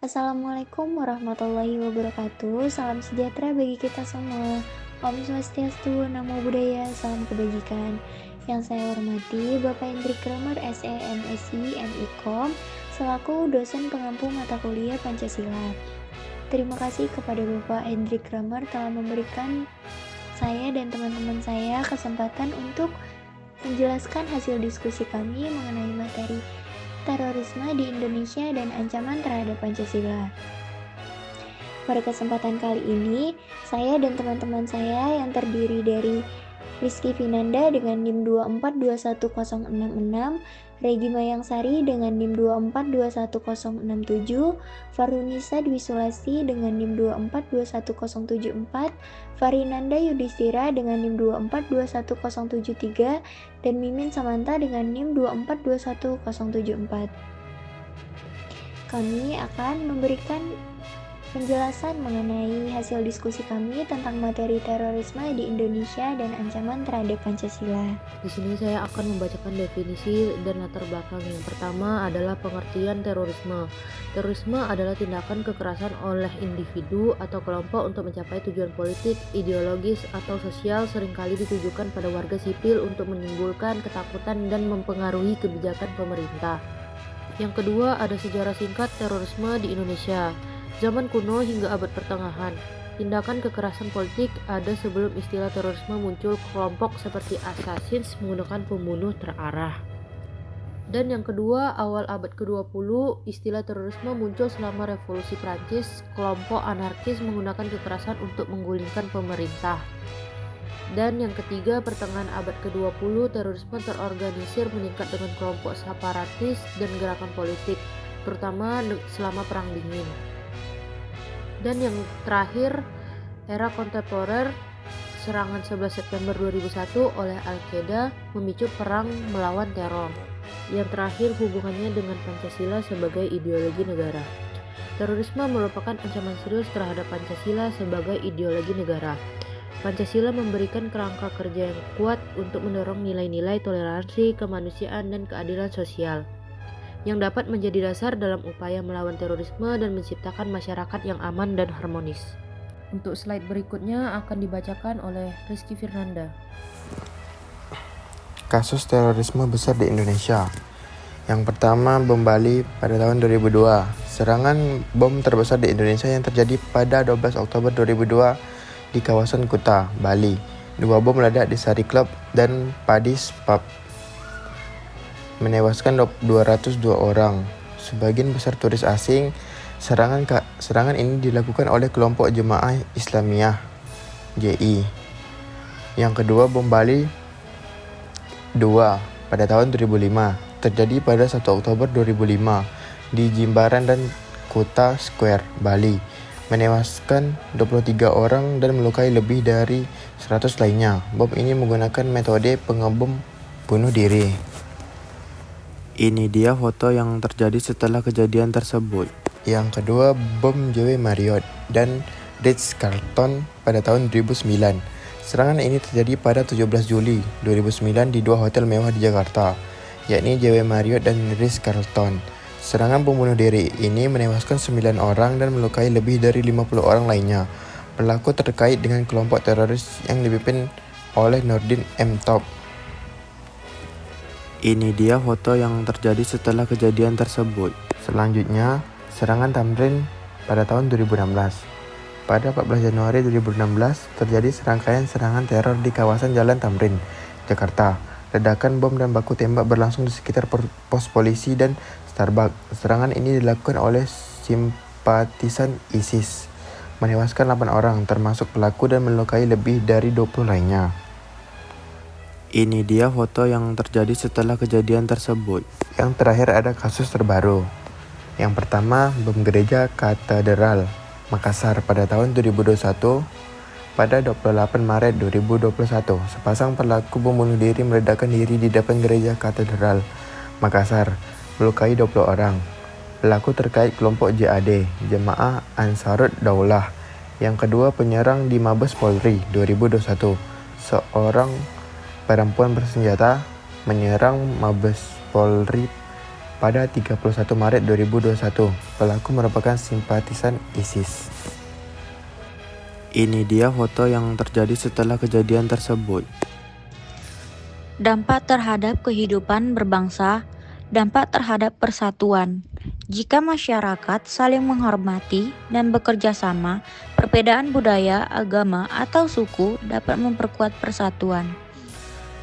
Assalamualaikum warahmatullahi wabarakatuh. Salam sejahtera bagi kita semua. Om Swastiastu, Namo Buddhaya, salam kebajikan. Yang saya hormati Bapak Hendrik Kramer, SE, MSI, MIKOM, selaku dosen pengampu mata kuliah Pancasila. Terima kasih kepada Bapak Hendrik Kramer telah memberikan saya dan teman-teman saya kesempatan untuk menjelaskan hasil diskusi kami mengenai materi terorisme di Indonesia dan ancaman terhadap Pancasila. Pada kesempatan kali ini, saya dan teman-teman saya yang terdiri dari Rizky Finanda dengan NIM 2421066, Regi Mayangsari dengan NIM 2421067, Farunisa Dwi Sulasi dengan NIM 2421074, Farinanda Yudhistira dengan NIM 2421073, dan Mimin Samanta dengan NIM 2421074. Kami akan memberikan penjelasan mengenai hasil diskusi kami tentang materi terorisme di Indonesia dan ancaman terhadap Pancasila. Di sini saya akan membacakan definisi dan latar belakang. Yang pertama adalah pengertian terorisme. Terorisme adalah tindakan kekerasan oleh individu atau kelompok untuk mencapai tujuan politik, ideologis, atau sosial, seringkali ditujukan pada warga sipil untuk menimbulkan ketakutan dan mempengaruhi kebijakan pemerintah. Yang kedua ada sejarah singkat terorisme di Indonesia. Zaman kuno hingga abad pertengahan, tindakan kekerasan politik ada sebelum istilah terorisme muncul. Kelompok seperti assassins menggunakan pembunuh terarah. Dan yang kedua, awal abad ke-20, istilah terorisme muncul selama revolusi Prancis. Kelompok anarkis menggunakan kekerasan untuk menggulingkan pemerintah. Dan yang ketiga, pertengahan abad ke-20, terorisme terorganisir meningkat dengan kelompok separatis dan gerakan politik, terutama selama Perang Dingin. Dan yang terakhir, era kontemporer, serangan 11 September 2001 oleh Al-Qaeda memicu perang melawan teror. Yang terakhir, hubungannya dengan Pancasila sebagai ideologi negara. Terorisme merupakan ancaman serius terhadap Pancasila sebagai ideologi negara. Pancasila memberikan kerangka kerja yang kuat untuk mendorong nilai-nilai toleransi, kemanusiaan, dan keadilan sosial, yang dapat menjadi dasar dalam upaya melawan terorisme dan menciptakan masyarakat yang aman dan harmonis. Untuk slide berikutnya akan dibacakan oleh Rizky Fernanda. Kasus terorisme besar di Indonesia. Yang pertama, bom Bali pada tahun 2002. Serangan bom terbesar di Indonesia yang terjadi pada 12 Oktober 2002 di kawasan Kuta, Bali. 2 bom meledak di Sari Club dan Padis Pub, menewaskan 202 orang, sebagian besar turis asing. Serangan ini dilakukan oleh kelompok Jemaah Islamiyah (JI). Yang kedua, bom Bali 2 pada tahun 2005, terjadi pada 1 Oktober 2005 di Jimbaran dan Kuta Square, Bali, menewaskan 23 orang dan melukai lebih dari 100 lainnya. Bom ini menggunakan metode pengebom bunuh diri. Ini dia foto yang terjadi setelah kejadian tersebut. Yang kedua, bom JW Marriott dan Ritz-Carlton pada tahun 2009. Serangan ini terjadi pada 17 Juli 2009 di 2 hotel mewah di Jakarta, yakni JW Marriott dan Ritz-Carlton. Serangan pembunuh diri ini menewaskan 9 orang dan melukai lebih dari 50 orang lainnya. Pelaku terkait dengan kelompok teroris yang dipimpin oleh Nurdin M. Top. Ini dia foto yang terjadi setelah kejadian tersebut. Selanjutnya, serangan Tamrin pada tahun 2016. Pada 14 Januari 2016, terjadi serangkaian serangan teror di kawasan Jalan Tamrin, Jakarta. Ledakan bom dan baku tembak berlangsung di sekitar pos polisi dan Starbucks. Serangan ini dilakukan oleh simpatisan ISIS, menewaskan 8 orang, termasuk pelaku, dan melukai lebih dari 20 lainnya. Ini dia foto yang terjadi setelah kejadian tersebut. Yang terakhir ada kasus terbaru. Yang pertama, bom gereja Katedral Makassar pada tahun 2021. Pada 28 Maret 2021, sepasang pelaku bom bunuh diri meledakkan diri di depan gereja Katedral Makassar, melukai 20 orang. Pelaku terkait kelompok JAD, Jemaah Ansarut Daulah. Yang kedua, penyerang di Mabes Polri 2021. Seorang perempuan bersenjata menyerang Mabes Polri pada 31 Maret 2021. Pelaku merupakan simpatisan ISIS. Ini dia foto yang terjadi setelah kejadian tersebut. Dampak terhadap kehidupan berbangsa, dampak terhadap persatuan. Jika masyarakat saling menghormati dan bekerja sama, perbedaan budaya, agama, atau suku dapat memperkuat persatuan.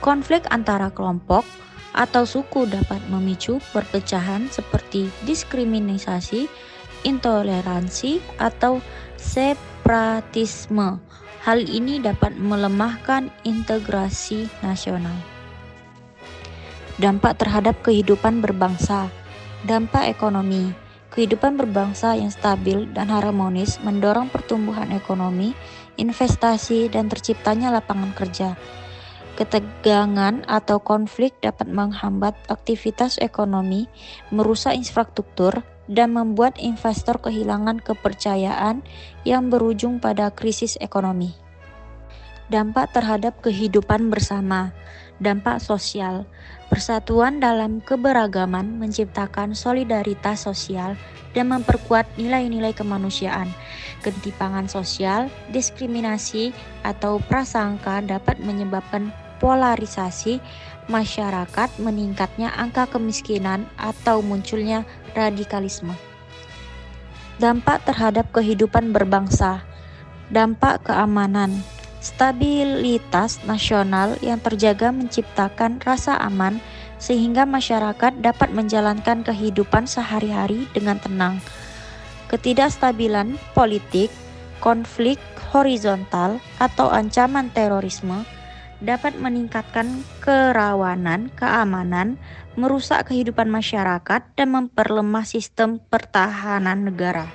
Konflik antara kelompok atau suku dapat memicu perpecahan seperti diskriminasi, intoleransi, atau separatisme. Hal ini dapat melemahkan integrasi nasional. Dampak terhadap kehidupan berbangsa. Dampak ekonomi. Kehidupan berbangsa yang stabil dan harmonis mendorong pertumbuhan ekonomi, investasi, dan terciptanya lapangan kerja. Ketegangan atau konflik dapat menghambat aktivitas ekonomi, merusak infrastruktur, dan membuat investor kehilangan kepercayaan yang berujung pada krisis ekonomi. Dampak terhadap kehidupan bersama. Dampak sosial. Persatuan dalam keberagaman menciptakan solidaritas sosial dan memperkuat nilai-nilai kemanusiaan. Ketimpangan sosial, diskriminasi, atau prasangka dapat menyebabkan polarisasi masyarakat, meningkatnya angka kemiskinan, atau munculnya radikalisme. Dampak terhadap kehidupan berbangsa. Dampak keamanan. Stabilitas nasional yang terjaga menciptakan rasa aman sehingga masyarakat dapat menjalankan kehidupan sehari-hari dengan tenang. Ketidakstabilan politik, konflik horizontal, atau ancaman terorisme dapat meningkatkan kerawanan keamanan, merusak kehidupan masyarakat, dan memperlemah sistem pertahanan negara.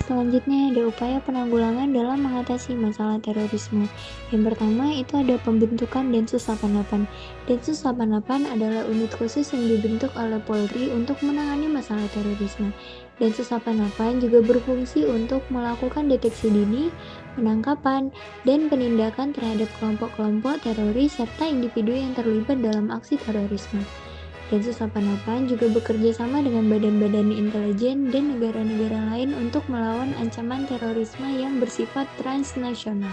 Selanjutnya ada upaya penanggulangan dalam mengatasi masalah terorisme. Yang pertama itu ada pembentukan Densus 88. Densus 88 adalah unit khusus yang dibentuk oleh Polri untuk menangani masalah terorisme. Densus 88 juga berfungsi untuk melakukan deteksi dini, penangkapan, dan penindakan terhadap kelompok-kelompok teroris serta individu yang terlibat dalam aksi terorisme. Densus 88 juga bekerja sama dengan badan-badan intelijen dan negara-negara lain untuk melawan ancaman terorisme yang bersifat transnasional.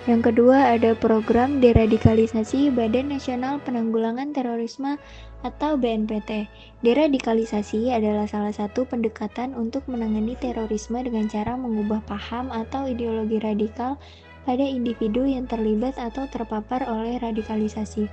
Yang kedua ada program deradikalisasi Badan Nasional Penanggulangan Terorisme atau BNPT. Deradikalisasi adalah salah satu pendekatan untuk menangani terorisme dengan cara mengubah paham atau ideologi radikal pada individu yang terlibat atau terpapar oleh radikalisasi.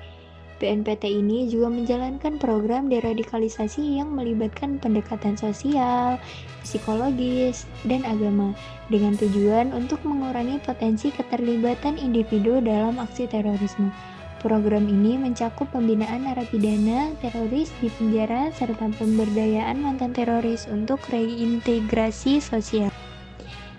BNPT ini juga menjalankan program deradikalisasi yang melibatkan pendekatan sosial, psikologis, dan agama dengan tujuan untuk mengurangi potensi keterlibatan individu dalam aksi terorisme. Program ini mencakup pembinaan narapidana teroris di penjara serta pemberdayaan mantan teroris untuk reintegrasi sosial.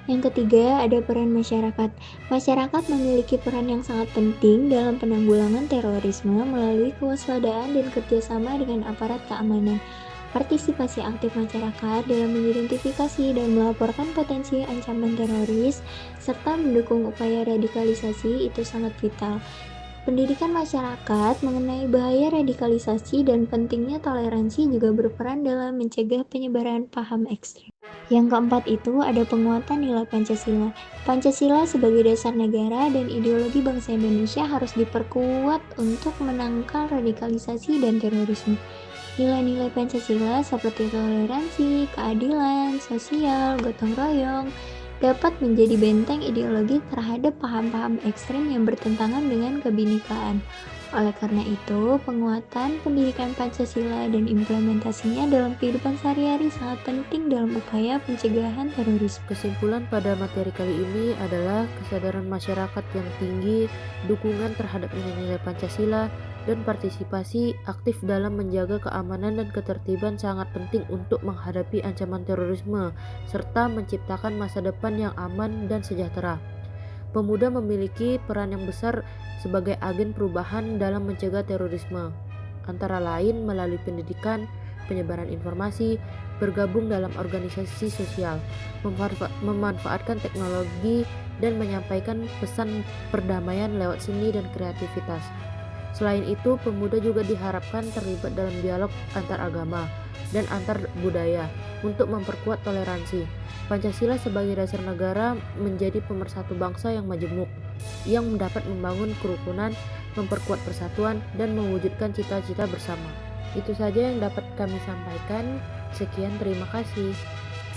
Yang ketiga, ada peran masyarakat. Masyarakat memiliki peran yang sangat penting dalam penanggulangan terorisme melalui kewaspadaan dan kerjasama dengan aparat keamanan. Partisipasi aktif masyarakat dalam mengidentifikasi dan melaporkan potensi ancaman teroris, serta mendukung upaya radikalisasi itu sangat vital. Pendidikan masyarakat mengenai bahaya radikalisasi dan pentingnya toleransi juga berperan dalam mencegah penyebaran paham ekstrem. Yang keempat itu ada penguatan nilai Pancasila. Pancasila sebagai dasar negara dan ideologi bangsa Indonesia harus diperkuat untuk menangkal radikalisasi dan terorisme. Nilai-nilai Pancasila seperti toleransi, keadilan, sosial, gotong royong, dapat menjadi benteng ideologi terhadap paham-paham ekstrem yang bertentangan dengan kebinekaan. Oleh karena itu, penguatan pendidikan Pancasila dan implementasinya dalam kehidupan sehari-hari sangat penting dalam upaya pencegahan terorisme. Kesimpulan pada materi kali ini adalah kesadaran masyarakat yang tinggi, dukungan terhadap nilai-nilai Pancasila, dan partisipasi aktif dalam menjaga keamanan dan ketertiban sangat penting untuk menghadapi ancaman terorisme, serta menciptakan masa depan yang aman dan sejahtera. Pemuda memiliki peran yang besar sebagai agen perubahan dalam mencegah terorisme, antara lain melalui pendidikan, penyebaran informasi, bergabung dalam organisasi sosial, memanfaatkan teknologi, dan menyampaikan pesan perdamaian lewat seni dan kreativitas. Selain itu, pemuda juga diharapkan terlibat dalam dialog antar agama, dan antar budaya untuk memperkuat toleransi. Pancasila sebagai dasar negara menjadi pemersatu bangsa yang majemuk, yang dapat membangun kerukunan, memperkuat persatuan, dan mewujudkan cita-cita bersama. Itu saja yang dapat kami sampaikan. Sekian, terima kasih.